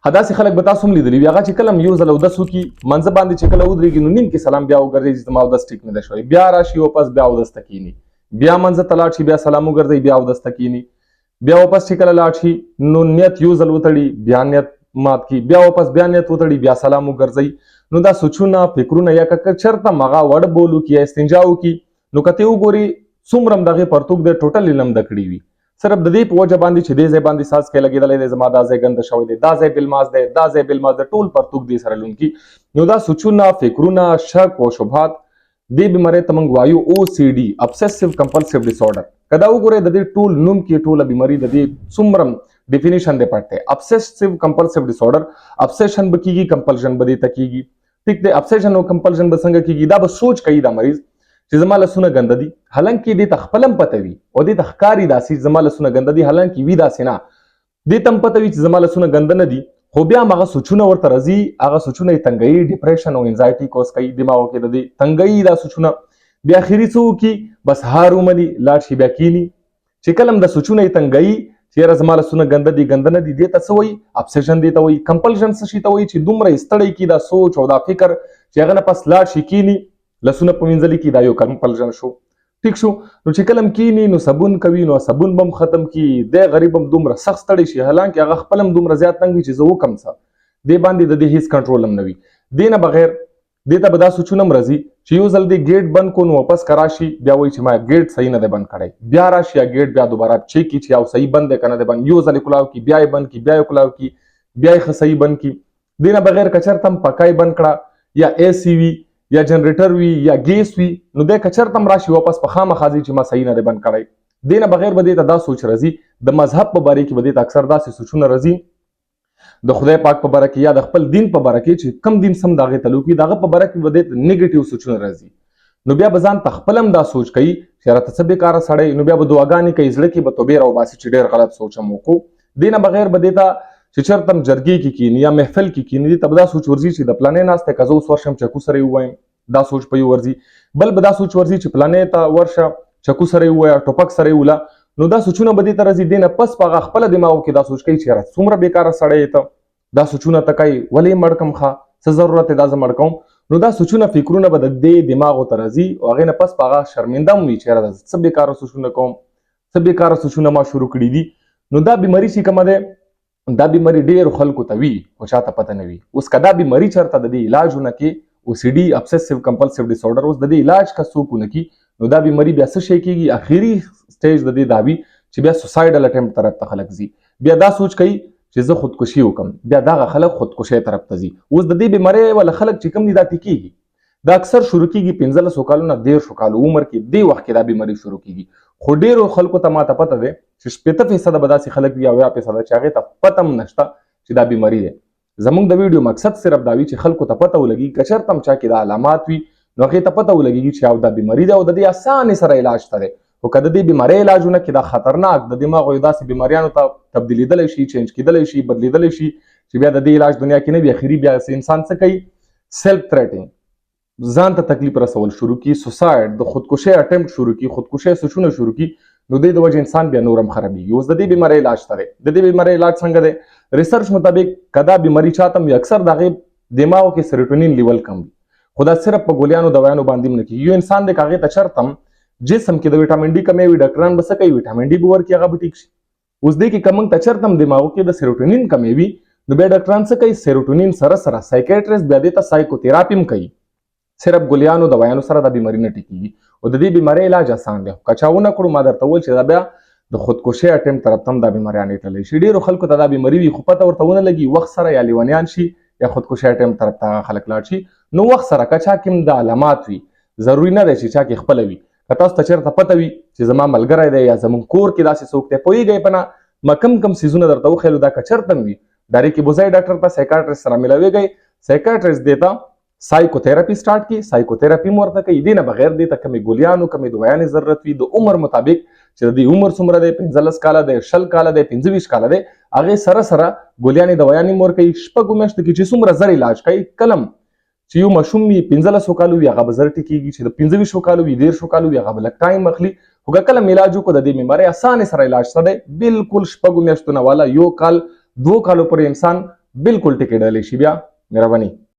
هداسې خلک به تاسو هم لیدلي وي، هغه چې کله یو ځل اودس وکړي منځه باندې چې کله ودرېږي نو نیم کې سلام بیا وګرځي چې زما اودس ټیک نه دی شوی، بیا راشي واپس بیا اودس ته کښېني، بیا منځه ته لاړ شي بیا سلام وګرځي بیا اودس ته کښېني، بیا واپس چې کله لاړ شي نو نیت یو ځل وتړي بیا نیت مات کی، بیا واپس بیا نیت وتړي بیا سلام وګرځي. نو دا سوچونه فکرونه یا که چرته مغه وړ بولو کی یا استنجا وکي نو کته وګوري څومره دغه پرتوک د ټوټل علم د کړی وي، صرف د دې په وجه باندې چې دې ځای باندې ساز کې لګیدلې د زما دا ځای ګنده شوی دی، دا ځای بلماز دی، دا ځای بلماز دی، ټول پرتوک دې سره لونکي. نو دا سوچونه فکرونه شک او شبهات دې بیماری ته موږ وایو OCD obsessive compulsive disorder. کدا وګورئ د دې ټول نوم کې ټوله بیماری د دې څومره ډیفینیشن دی پټه obsessive compulsive disorder. obsession به کیږي compulsion به دې تکیږي، ٹھیک دی. obsession او compulsion به څنګه کیږي، دا به سوچ کوي دا مریض چې زما لسونه ګنده دي، حالانکه دې ته خپلم پته وي او دې ته ښکاري داسې زما لسونه ګنده دي، حالانکه وي داسې نه، دې ته هم پته وي چې زما لسونه ګنده نه دي، خو بیا هغه سوچونه ورته راځي، هغه سوچونه یې تنګوي، ډیپریشن او انزایټي کوز کوي دماغو کې، د دې تنګوي دا سوچونه. بیا اخري څه وکړي بس هار ومني لاړ شي بیا کینی چې کله هم د سوچونه یې تنګوي چې یاره زما لسونه ګنده دي ګنده نه دي، دې ته څه وایي ابسیشن دې ته وایي. کمپلشن څه شي ته وایي چې دومره یې ستړی کړي دا سوچ او دا فکر چې هغه نه پس لاړ شي کینی لسونه په مینځلي کې، دا یو کمپلشن شو. ټیک شو. نو چې کله هم کینی نو صابون کوي، نو صابون به هم ختم کی، دی غریب هم دومره سخت ستړی شي، حالانکه هغه خپل هم دومره زیات تنګ وي چې زه وکم څه دې باندې د دې هیڅ کنټرول هم نه وي. دې نه بغیر دې ته به دا سوچونه هم راځي چې یو ځل دې ګیټ بند کو نو واپس کرا شي بیا وایي چې ما ګیټ صحیح نه دی بند کړی، بیا راشي ګیټ بیا دوباره چیک کړي چې یو صحیح بند دی که نه دی بند، یو ځل یې کلاو کړي بیا یې بند کړي، بیا یې کلاو کړي بیا یې صحیح بند کړي. دې نه بغیر که چېرته هم پکای بند کړه یا AC وي یا جنریټر وي یا ګیس وي نو دی که چېرته هم راشي واپس په خامخا ځي چې ما صحیح نه دی بند کړی. دې نه بغیر به دې ته دا سوچ راځي د مذهب په باره کې به دې ته اکثر داسې سوچونه راځي د خدای پاک په باره کې یا د خپل دین په باره کې چې کم دین سم د هغې تعلق وي د هغه په باره کې به دې ته نیګیټیو سوچونه راځي. نو بیا به ځان ته خپل هم دا سوچ کوي چې راته څه بېکاره سړی، نو بیا به دعاګانې کوي، زړه کې به توبې راوباسي چې ډېر غلط سوچ هم وکړو. دې نه بغیر به دې ته چې چېرته هم جرګې کې کښېني یا محفل کې کښېني دې ته به دا سوچ ورځي چې د پلانې ناست دی که زه اوس ورشم چکو سره یې ووایم، دا سوچ په یې ورځي. بل به دا سوچ ورځي چې پلانې ته ورشه چکو سره یې ووایه ټوپک سره یې وله، نو دا سوچونه به دې ته راځي. دې نه پس په هغه خپله دماغو کې دا سوچ کوي چې یاره څومره بېکاره سړی یې ته، دا سوچونه ته کوي ولې مړ کم ښه څه ضرورت دی دا زه مړ کوم. نو دا سوچونه فکرونه به د دې دماغو ته راځي او هغې نه پس په هغه شرمنده هم وي چې یاره څه بېکاره سوچونه کوم، څه بېکاره سوچونه ما شروع کړي دي. نو دا بیماري چې کومه دی دا بیماري ډېرو خلکو ته وي خو چاته پته نه وي. اوس که دا بیماري چېرته د دې علاج ونه کړي OCD obsessive compulsive disorder، اوس د دې علاج که څوک ونه کړي نو دا بیماري بیا څه شی کېږي، اخري سټیج د دې دا وي چې بیا سوسایډل اټمپټ طرف ته خلک ځي، بیا دا سوچ کوي چې زه خودکشي وکم، بیا دغه خلک خودکشۍ طرف ته ځي. اوس د دې بیمارۍ والا خلک چې کوم دي دا ټیکېږي، دا اکثر شروع کېږي 15 کالو نه 13 کالو عمر کې، دې وخت کې دا بیماري شروع کېږي. خو ډېرو خلکو ته ماته پته دی چې 80% به داسې خلک وي او 10% چې هغې ته پته هم نشته چې دا بیماري دی. زموږ د ویډیو مقصد صرف دا وي چې خلکو ته پته ولګي که چېرته هم چا کې دا علامات وي نو هغې ته پته ولګېږي چې او دا بیماري ده او د دې اسانې سره علاج ته دی. خو که د دې بیمارۍ علاج ونه کړي دا خطرناک د دماغو یو داسې بیماریانو ته تبدیلېدلی شي، چینج کېدلی شي، بدلېدلی شي چې بیا د دې علاج دنیا کې نه وي. اخري بیا انسان څه کوي، سیلف تھریټنګ، ځان ته تکلیف رسول شروع کړي، سوسایډ د خودکشۍ اټمپټ شروع کړي، خودکشۍ سوچونه شروع کړي، نو دې د وجې انسان بیا نور هم خرابېږي. اوس د دې بیمارۍ علاج ته دی، د دې بیمارۍ علاج څنګه دی؟ ریسرچ مطابق که دا بیماري چاته هم وي اکثر د هغې دماغو کې سیروټونین لیول کم وي، خو دا صرف په ګولیانو دوايانو باندې هم نه کېږي. یو انسان دی که هغې ته چېرته هم جسم کې د ویټامین ډي کمی وي ډاکټران به څه کوي ویټامین ډي به ورکړي هغه به ټیک شي. اوس دې کې که موږ ته چېرته هم دماغو کې د سیروټونین کمی وي نو بیا ډاکټران څه کوي سیروټونین سره سره سایکیټریسټ بیا دې ته سایکوتراپي هم کوي، صرف ګولیانو دوايانو سره دا بیماري نه ټیکېږي. او د دې بیمارۍ علاج اسان دی، که چا ونه کړو ما درته وویل چې دا بیا د خودکشۍ اټمپټ طرف ته هم دا بیماریانې تللی شي. ډېرو خلکو ته دا بیماري وي خو پته ورته ونه لګي، وخت سره یا لیونیان شي یا خودکشۍ اټمپټ طرف ته خلک لاړ شي. نو وخت سره که چا کې هم د علامات وي ضروري نه دی چې چا کې خپله وي. که تاسو ته چېرته پته وي چې زما ملګری دی یا زموږ کور کې داسې څوک دی پوهېږئ په نه ما کم څیزونه درته وښیلو دا که چېرته هم وي ډایرکټ یې بوځئ ډاکټر ته سایکاټریسټ سره ملاوېږئ، سایکاټریسټ دې ته سایکوتراپي سټارټ کړي، سایکوتراپي هم ورته کوي. دې نه بغیر دې ته کمې ګولیانو کمې دوايانې ضرورت وي د عمر مطابق چې د دې عمر څومره دی 15 کاله دی 20 کاله دی 25 کاله دی هغې سره سره ګولیانې دوايانې هم ورکوي. 6 میاشتو کې چې څومره زر علاج کوي کلم چې یو ماشوم وي 15 کالو وي هغه به زر ټیکېږي، چې د 25 کالو وي 13 کالو وي هغه به لږ ټایم اخلي. خو که کله علاج وکړو د دې بیمارۍ اسانې سره علاج څه دی بالکل 6 میاشتو نه والا 1 کال 2 کالو پورې انسان بالکل ټیکې ډلې شي. بیا مهرباني.